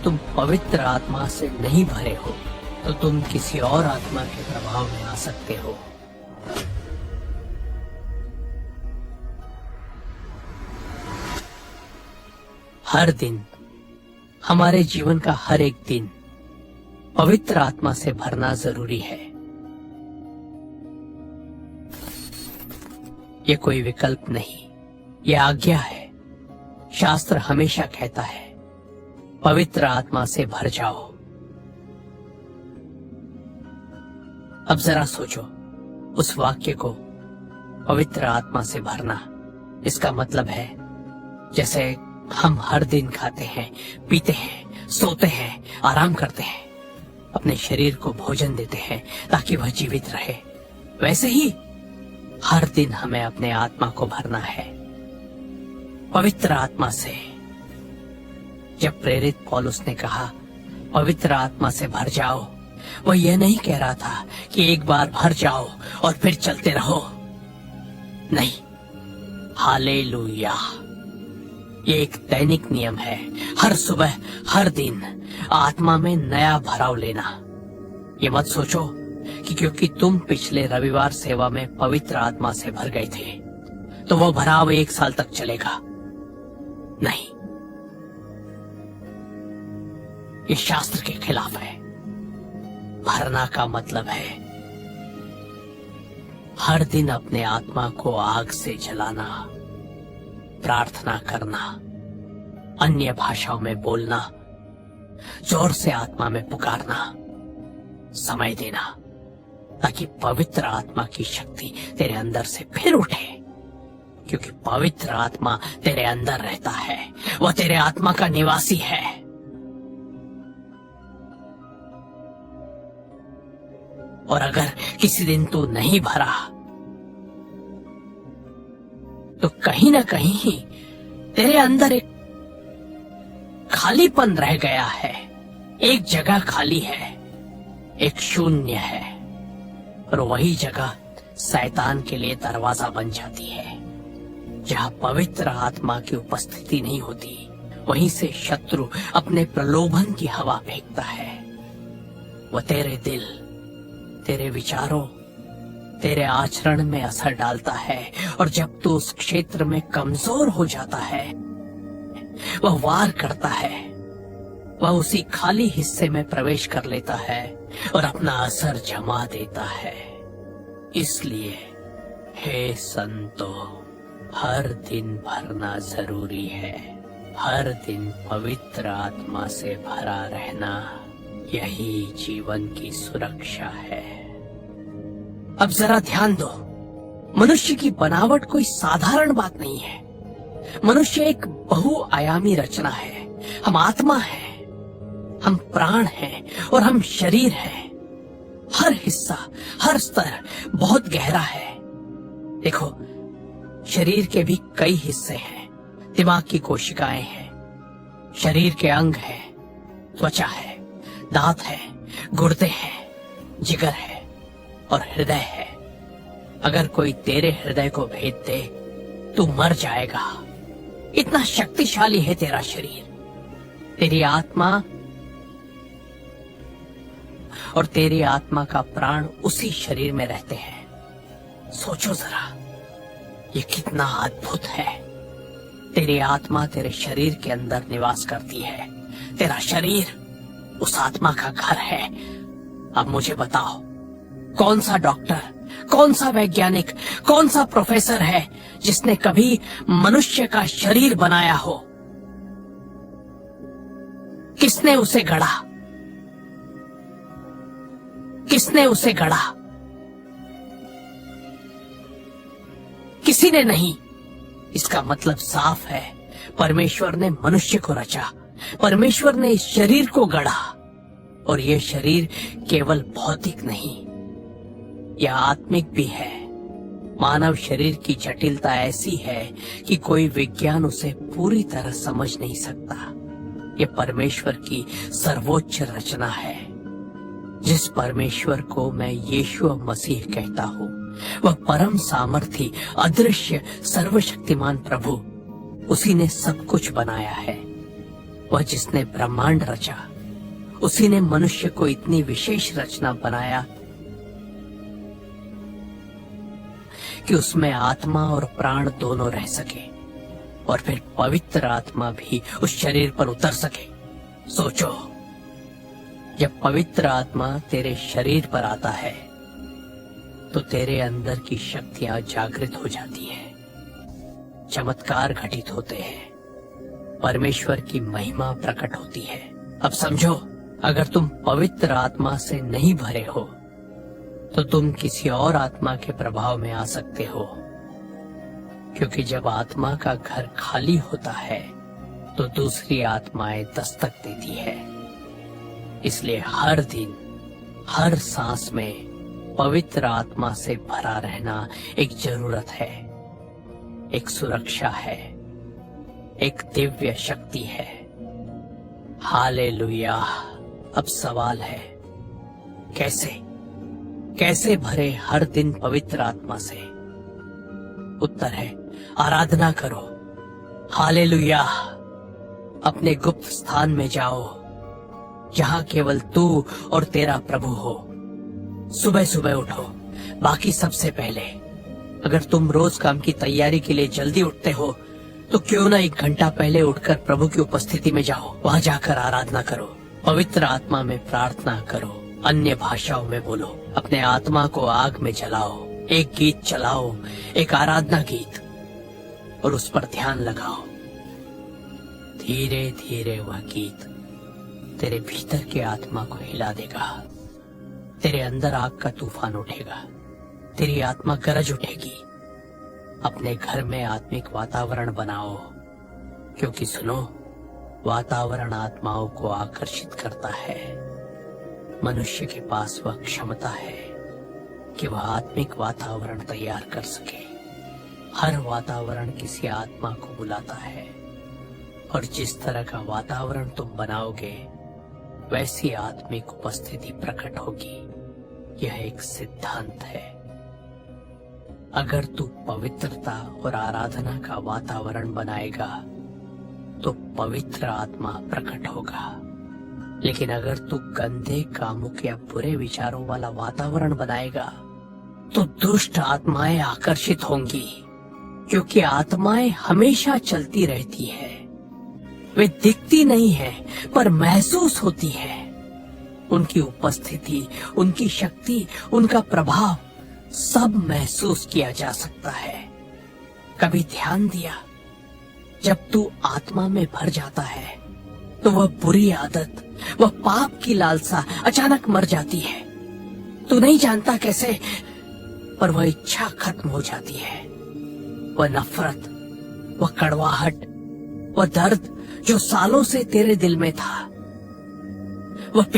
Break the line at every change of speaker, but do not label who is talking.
तुम पवित्र आत्मा से नहीं भरे हो तो तुम किसी और आत्मा के प्रभाव में आ सकते हो। हर दिन, हमारे जीवन का हर एक दिन पवित्र आत्मा से भरना जरूरी है। ये कोई विकल्प नहीं, ये आज्ञा है। शास्त्र हमेशा कहता है, पवित्र आत्मा से भर जाओ। अब जरा सोचो, उस वाक्य को, पवित्र आत्मा से भरना, इसका मतलब है जैसे हम हर दिन खाते हैं, पीते हैं, सोते हैं, आराम करते हैं, अपने शरीर को भोजन देते हैं ताकि वह जीवित रहे, वैसे ही हर दिन हमें अपने आत्मा को भरना है पवित्र आत्मा से। जब प्रेरित पौलुस ने कहा पवित्र आत्मा से भर जाओ, वह यह नहीं कह रहा था कि एक बार भर जाओ और फिर चलते रहो। नहीं, हालेलुया, ये एक दैनिक नियम है। हर सुबह, हर दिन आत्मा में नया भराव लेना। ये मत सोचो कि क्योंकि तुम पिछले रविवार सेवा में पवित्र आत्मा से भर गए थे तो वो भराव 1 साल तक चलेगा। नहीं, ये शास्त्र के खिलाफ है। भरना का मतलब है हर दिन अपने आत्मा को आग से जलाना, प्रार्थना करना, अन्य भाषाओं में बोलना, जोर से आत्मा में पुकारना, समय देना, ताकि पवित्र आत्मा की शक्ति तेरे अंदर से फिर उठे। क्योंकि पवित्र आत्मा तेरे अंदर रहता है, वह तेरे आत्मा का निवासी है। और अगर किसी दिन तू नहीं भरा तो कहीं ना कहीं तेरे अंदर एक खालीपन रह गया है, एक जगह खाली है, एक शून्य है, और वही जगह शैतान के लिए दरवाजा बन जाती है। जहां पवित्र आत्मा की उपस्थिति नहीं होती, वहीं से शत्रु अपने प्रलोभन की हवा फेंकता है। वह तेरे दिल, तेरे विचारों, तेरे आचरण में असर डालता है, और जब तू उस क्षेत्र में कमजोर हो जाता है, वह वार करता है, वह उसी खाली हिस्से में प्रवेश कर लेता है और अपना असर जमा देता है। इसलिए हे संतो, हर दिन भरना जरूरी है। हर दिन पवित्र आत्मा से भरा रहना, यही जीवन की सुरक्षा है। अब जरा ध्यान दो, मनुष्य की बनावट कोई साधारण बात नहीं है। मनुष्य एक बहुआयामी रचना है। हम आत्मा हैं, हम प्राण हैं और हम शरीर हैं। हर हिस्सा, हर स्तर बहुत गहरा है। देखो, शरीर के भी कई हिस्से हैं। दिमाग की कोशिकाएं हैं, शरीर के अंग हैं, त्वचा है, दांत है, गुर्दे हैं, जिगर है और हृदय है। अगर कोई तेरे हृदय को भेद दे तू मर जाएगा। इतना शक्तिशाली है तेरा शरीर। तेरी आत्मा और तेरी आत्मा का प्राण उसी शरीर में रहते हैं। सोचो जरा, ये कितना अद्भुत है। तेरी आत्मा तेरे शरीर के अंदर निवास करती है। तेरा शरीर उस आत्मा का घर है। अब मुझे बताओ, कौन सा डॉक्टर, कौन सा वैज्ञानिक, कौन सा प्रोफेसर है जिसने कभी मनुष्य का शरीर बनाया हो? किसने उसे गढ़ा? किसने उसे गढ़ा? किसी ने नहीं। इसका मतलब साफ है, परमेश्वर ने मनुष्य को रचा, परमेश्वर ने इस शरीर को गढ़ा। और यह शरीर केवल भौतिक नहीं, यह आत्मिक भी है। मानव शरीर की जटिलता ऐसी है कि कोई विज्ञान उसे पूरी तरह समझ नहीं सकता। यह परमेश्वर की सर्वोच्च रचना है। जिस परमेश्वर को मैं यीशु मसीह कहता हूँ, वह परम सामर्थी, अदृश्य, सर्वशक्तिमान प्रभु, उसी ने सब कुछ बनाया है। वह जिसने ब्रह्मांड रचा, उसी ने मनुष्य को इतनी विशेष रचना बनाया कि उसमें आत्मा और प्राण दोनों रह सके, और फिर पवित्र आत्मा भी उस शरीर पर उतर सके। सोचो, जब पवित्र आत्मा तेरे शरीर पर आता है तो तेरे अंदर की शक्तियां जागृत हो जाती हैं, चमत्कार घटित होते हैं, परमेश्वर की महिमा प्रकट होती है। अब समझो, अगर तुम पवित्र आत्मा से नहीं भरे हो तो तुम किसी और आत्मा के प्रभाव में आ सकते हो, क्योंकि जब आत्मा का घर खाली होता है तो दूसरी आत्माएं दस्तक देती है। इसलिए हर दिन, हर सांस में पवित्र आत्मा से भरा रहना एक जरूरत है, एक सुरक्षा है, एक दिव्य शक्ति है। हालेलुया। अब सवाल है, कैसे भरे हर दिन पवित्र आत्मा से? उत्तर है, आराधना करो। हालेलुया। अपने गुप्त स्थान में जाओ, जहां केवल तू और तेरा प्रभु हो। सुबह सुबह उठो, बाकी सबसे पहले। अगर तुम रोज काम की तैयारी के लिए जल्दी उठते हो तो क्यों ना 1 घंटा पहले उठकर प्रभु की उपस्थिति में जाओ। वहां जाकर आराधना करो, पवित्र आत्मा में प्रार्थना करो, अन्य भाषाओं में बोलो, अपने आत्मा को आग में जलाओ, एक गीत चलाओ, एक आराधना गीत, और उस पर ध्यान लगाओ। धीरे धीरे वह गीत तेरे भीतर के आत्मा को हिला देगा। तेरे अंदर आग का तूफान उठेगा, तेरी आत्मा गरज उठेगी। अपने घर में आत्मिक वातावरण बनाओ, क्योंकि सुनो, वातावरण आत्माओं को आकर्षित करता है। मनुष्य के पास वह क्षमता है कि वह आत्मिक वातावरण तैयार कर सके। हर वातावरण किसी आत्मा को बुलाता है, और जिस तरह का वातावरण तुम बनाओगे वैसी आत्मिक उपस्थिति प्रकट होगी। यह एक सिद्धांत है। अगर तू पवित्रता और आराधना का वातावरण बनाएगा तो पवित्र आत्मा प्रकट होगा। लेकिन अगर तू गंदे, कामुक या बुरे विचारों वाला वातावरण बनाएगा तो दुष्ट आत्माएं आकर्षित होंगी, क्योंकि आत्माएं हमेशा चलती रहती है। वे दिखती नहीं है पर महसूस होती है। उनकी उपस्थिति, उनकी शक्ति, उनका प्रभाव सब महसूस किया जा सकता है। कभी ध्यान दिया, जब तू आत्मा में भर जाता है तो वह बुरी आदत, वह पाप की लालसा अचानक मर जाती है। तू नहीं जानता कैसे, पर वह इच्छा खत्म हो जाती है। वह नफरत, वह कड़वाहट, वह दर्द जो सालों से तेरे दिल में था, वह